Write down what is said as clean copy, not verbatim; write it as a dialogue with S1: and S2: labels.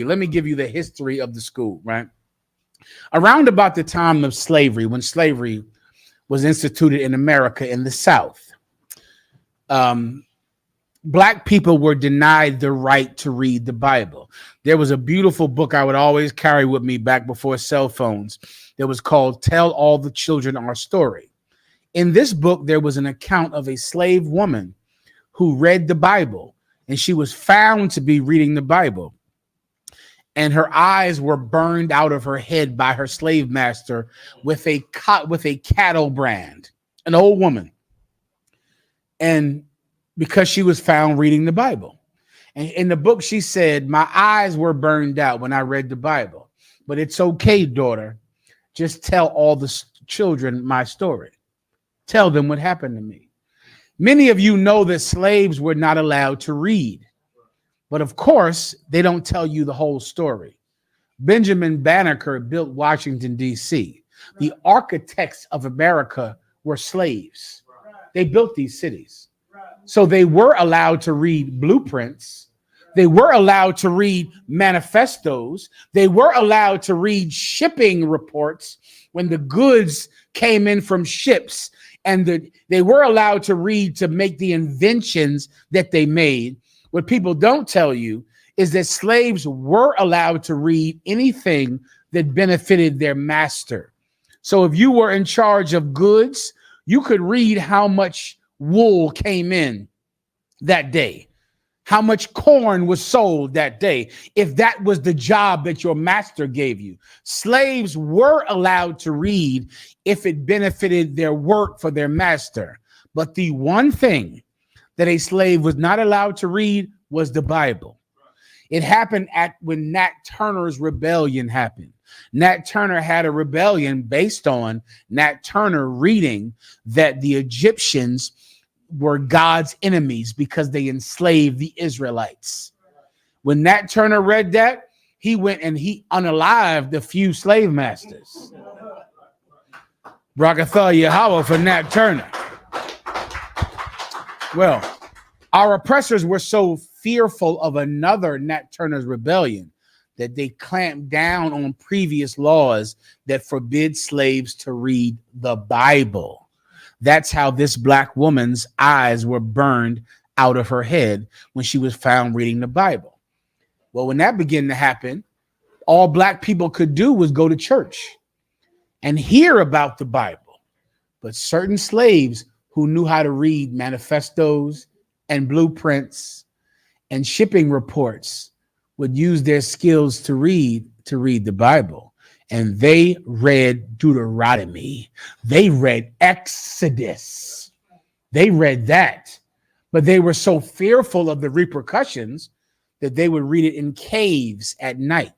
S1: Let me give you the history of the school, right? Around about the time of slavery, when slavery was instituted in America in the South, um, black people were denied the right to read the Bible. There was a beautiful book I would always carry with me back before cell phones that was called Tell All the Children Our Story. In this book, there was an account of a slave woman who read the Bible, and she was found to be reading the Bible. And her eyes were burned out of her head by her slave master with a cattle brand, an old woman. And because she was found reading the Bible. And in the book, she said, my eyes were burned out when I read the Bible, but it's okay, daughter. Just tell all the children my story. Tell them what happened to me. Many of you know that slaves were not allowed to read. But of course, they don't tell you the whole story. Benjamin Banneker built Washington, D.C. The architects of America were slaves. They built these cities. So they were allowed to read blueprints. They were allowed to read manifestos. They were allowed to read shipping reports when the goods came in from ships. And they were allowed to read to make the inventions that they made. What people don't tell you is that slaves were allowed to read anything that benefited their master. So if you were in charge of goods, you could read how much wool came in that day, how much corn was sold that day, if that was the job that your master gave you. Slaves were allowed to read if it benefited their work for their master. But the one thing that a slave was not allowed to read was the Bible. It happened when Nat Turner's rebellion happened. Nat Turner had a rebellion based on Nat Turner reading that the Egyptians were God's enemies because they enslaved the Israelites. When Nat Turner read that, he went and he unalived a few slave masters. Brakathah Yahweh for Nat Turner. Well, our oppressors were so fearful of another Nat Turner's rebellion that they clamped down on previous laws that forbid slaves to read the Bible. That's how this black woman's eyes were burned out of her head when she was found reading the Bible. Well, when that began to happen, all black people could do was go to church and hear about the Bible. But certain slaves who knew how to read manifestos and blueprints and shipping reports would use their skills to read the Bible. And they read Deuteronomy. They read Exodus. They read that. But they were so fearful of the repercussions that they would read it in caves at night.